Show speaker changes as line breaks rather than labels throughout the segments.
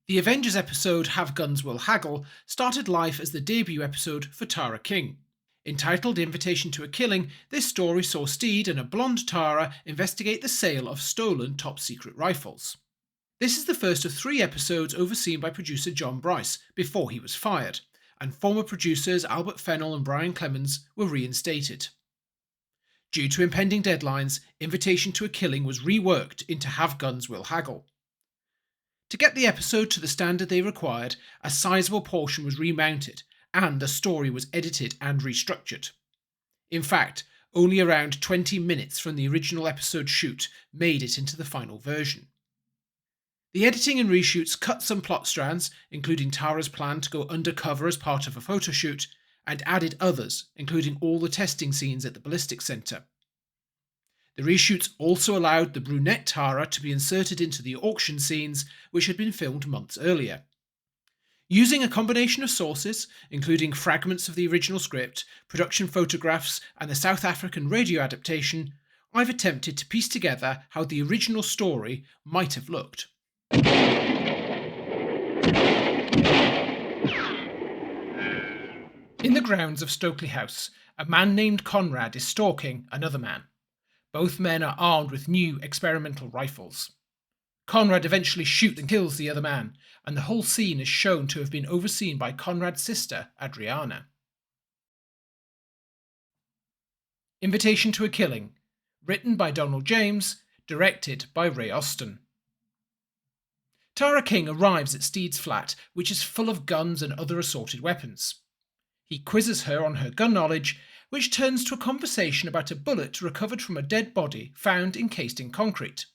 The Avengers episode Have Guns Will Haggle started life as the debut episode for Tara King. Entitled Invitation to a Killing, this story saw Steed and a blonde Tara investigate the sale of stolen top-secret rifles. This is the first of 3 episodes overseen by producer John Bryce before he was fired, and former producers Albert Fennell and Brian Clemens were reinstated. Due to impending deadlines, Invitation to a Killing was reworked into Have Guns Will Haggle. To get the episode to the standard they required, a sizable portion was remounted, and the story was edited and restructured. In fact, only around 20 minutes from the original episode shoot made it into the final version. The editing and reshoots cut some plot strands, including Tara's plan to go undercover as part of a photo shoot, and added others, including all the testing scenes at the ballistics centre. The reshoots also allowed the brunette Tara to be inserted into the auction scenes, which had been filmed months earlier. Using a combination of sources, including fragments of the original script, production photographs, and the South African radio adaptation, I've attempted to piece together how the original story might have looked. In the grounds of Stokeley House, a man named Conrad is stalking another man. Both men are armed with new experimental rifles. Conrad eventually shoots and kills the other man, and the whole scene is shown to have been overseen by Conrad's sister, Adriana. Invitation to a Killing, written by Donald James, directed by Ray Austin. Tara King arrives at Steed's flat, which is full of guns and other assorted weapons. He quizzes her on her gun knowledge, which turns to a conversation about a bullet recovered from a dead body found encased in concrete.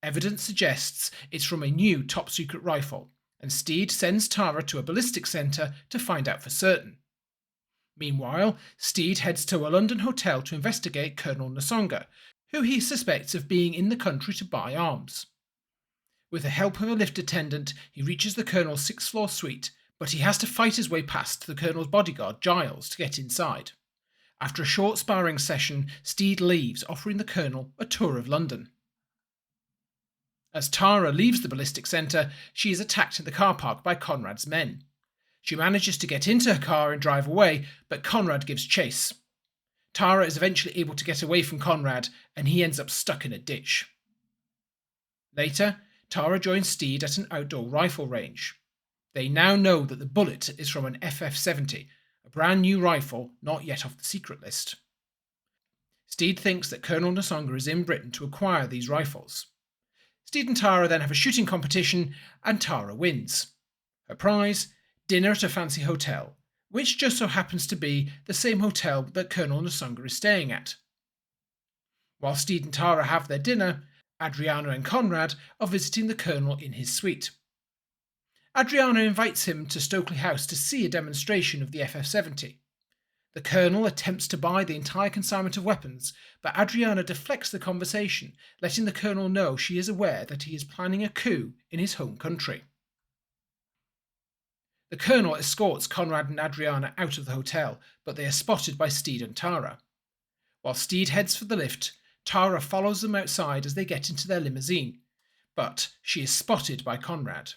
Evidence suggests it's from a new top-secret rifle, and Steed sends Tara to a ballistics centre to find out for certain. Meanwhile, Steed heads to a London hotel to investigate Colonel Nsonga, who he suspects of being in the country to buy arms. With the help of a lift attendant, he reaches the Colonel's 6th-floor suite, but he has to fight his way past the Colonel's bodyguard, Giles, to get inside. After a short sparring session, Steed leaves, offering the Colonel a tour of London. As Tara leaves the ballistic centre, she is attacked in the car park by Conrad's men. She manages to get into her car and drive away, but Conrad gives chase. Tara is eventually able to get away from Conrad, and he ends up stuck in a ditch. Later, Tara joins Steed at an outdoor rifle range. They now know that the bullet is from an FF-70, a brand new rifle not yet off the secret list. Steed thinks that Colonel Nsonga is in Britain to acquire these rifles. Steed and Tara then have a shooting competition, and Tara wins. Her prize? Dinner at a fancy hotel, which just so happens to be the same hotel that Colonel Nsonga is staying at. While Steed and Tara have their dinner, Adriana and Conrad are visiting the Colonel in his suite. Adriana invites him to Stokeley House to see a demonstration of the FF-70. The Colonel attempts to buy the entire consignment of weapons, but Adriana deflects the conversation, letting the Colonel know she is aware that he is planning a coup in his home country. The Colonel escorts Conrad and Adriana out of the hotel, but they are spotted by Steed and Tara. While Steed heads for the lift, Tara follows them outside as they get into their limousine, but she is spotted by Conrad.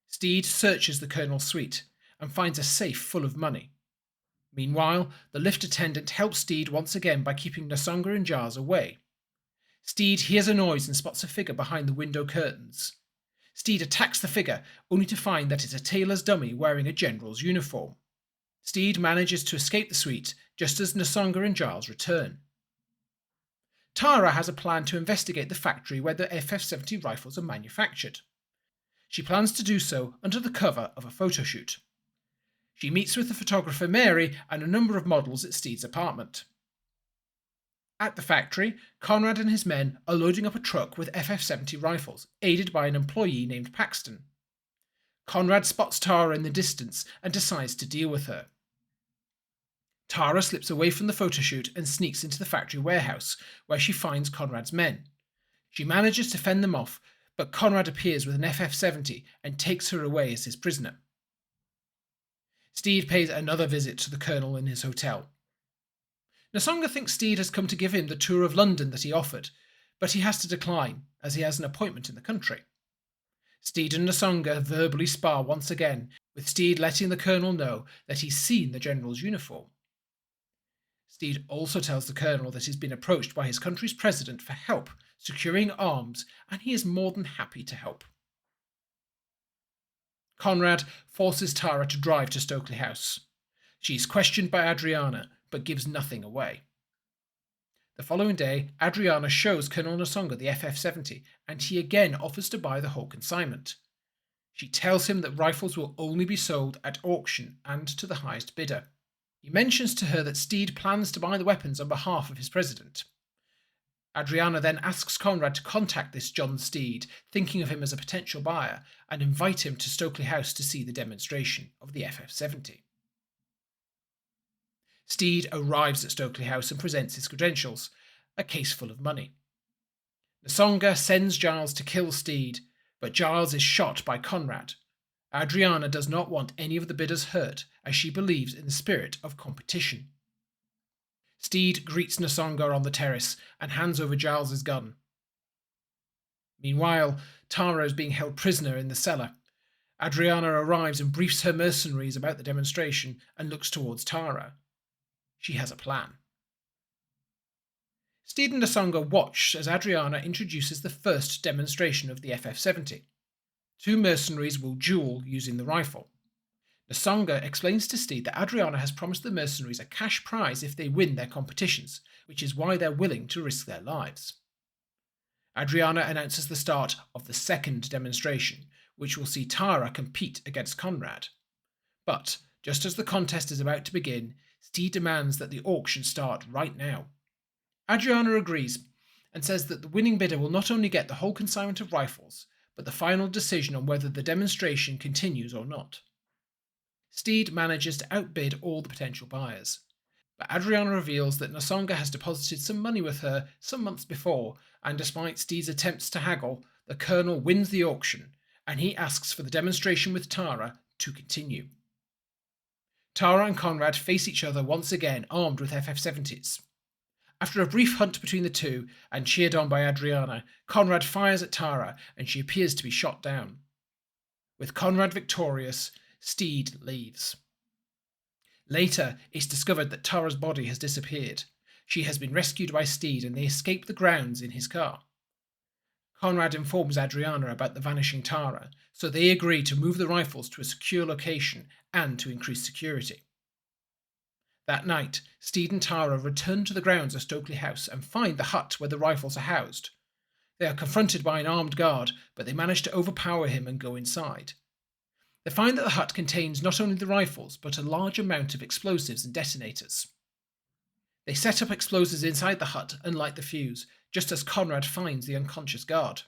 Steed searches the Colonel's suite and finds a safe full of money. Meanwhile, the lift attendant helps Steed once again by keeping Nsonga and Giles away. Steed hears a noise and spots a figure behind the window curtains. Steed attacks the figure, only to find that it's a tailor's dummy wearing a general's uniform. Steed manages to escape the suite just as Nsonga and Giles return. Tara has a plan to investigate the factory where the FF-70 rifles are manufactured. She plans to do so under the cover of a photo shoot. She meets with the photographer Mary and a number of models at Steed's apartment. At the factory, Conrad and his men are loading up a truck with FF-70 rifles, aided by an employee named Paxton. Conrad spots Tara in the distance and decides to deal with her. Tara slips away from the photo shoot and sneaks into the factory warehouse, where she finds Conrad's men. She manages to fend them off, but Conrad appears with an FF-70 and takes her away as his prisoner. Steed pays another visit to the Colonel in his hotel. Nsonga thinks Steed has come to give him the tour of London that he offered, but he has to decline, as he has an appointment in the country. Steed and Nosonga verbally spar once again, with Steed letting the Colonel know that he's seen the General's uniform. Steed also tells the Colonel that he's been approached by his country's president for help securing arms, and he is more than happy to help. Conrad forces Tara to drive to Stokeley House. She's questioned by Adriana, but gives nothing away. The following day, Adriana shows Colonel Nosonga the FF-70, and he again offers to buy the whole consignment. She tells him that rifles will only be sold at auction and to the highest bidder. He mentions to her that Steed plans to buy the weapons on behalf of his president. Adriana then asks Conrad to contact this John Steed, thinking of him as a potential buyer, and invite him to Stokeley House to see the demonstration of the FF-70. Steed arrives at Stokeley House and presents his credentials, a case full of money. Nosonga sends Giles to kill Steed, but Giles is shot by Conrad. Adriana does not want any of the bidders hurt, as she believes in the spirit of competition. Steed greets Nosonga on the terrace and hands over Giles's gun. Meanwhile, Tara is being held prisoner in the cellar. Adriana arrives and briefs her mercenaries about the demonstration and looks towards Tara. She has a plan. Steed and Nosonga watch as Adriana introduces the first demonstration of the FF-70. Two mercenaries will duel using the rifle. Nosonga explains to Steed that Adriana has promised the mercenaries a cash prize if they win their competitions, which is why they're willing to risk their lives. Adriana announces the start of the second demonstration, which will see Tara compete against Conrad. But, just as the contest is about to begin, Steed demands that the auction start right now. Adriana agrees and says that the winning bidder will not only get the whole consignment of rifles, but the final decision on whether the demonstration continues or not. Steed manages to outbid all the potential buyers, but Adriana reveals that Nosonga has deposited some money with her some months before, and despite Steed's attempts to haggle, the Colonel wins the auction, and he asks for the demonstration with Tara to continue. Tara and Conrad face each other once again, armed with FF-70s. After a brief hunt between the two, and cheered on by Adriana, Conrad fires at Tara, and she appears to be shot down. With Conrad victorious, Steed leaves. Later, it's discovered that Tara's body has disappeared. She has been rescued by Steed, and they escape the grounds in his car. Conrad informs Adriana about the vanishing Tara, so they agree to move the rifles to a secure location and to increase security. That night, Steed and Tara return to the grounds of Stokeley House and find the hut where the rifles are housed. They are confronted by an armed guard, but they manage to overpower him and go inside. They find that the hut contains not only the rifles, but a large amount of explosives and detonators. They set up explosives inside the hut and light the fuse, just as Conrad finds the unconscious guard.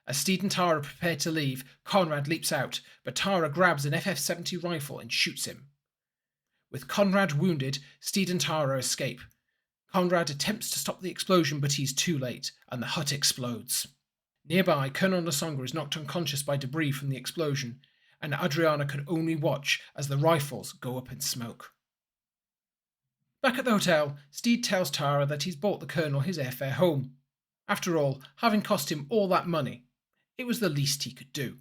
As Steed and Tara prepare to leave, Conrad leaps out, but Tara grabs an FF-70 rifle and shoots him. With Conrad wounded, Steed and Tara escape. Conrad attempts to stop the explosion, but he's too late, and the hut explodes. Nearby, Colonel Nosonga is knocked unconscious by debris from the explosion, and Adriana can only watch as the rifles go up in smoke. Back at the hotel, Steed tells Tara that he's bought the Colonel his airfare home. After all, having cost him all that money, it was the least he could do.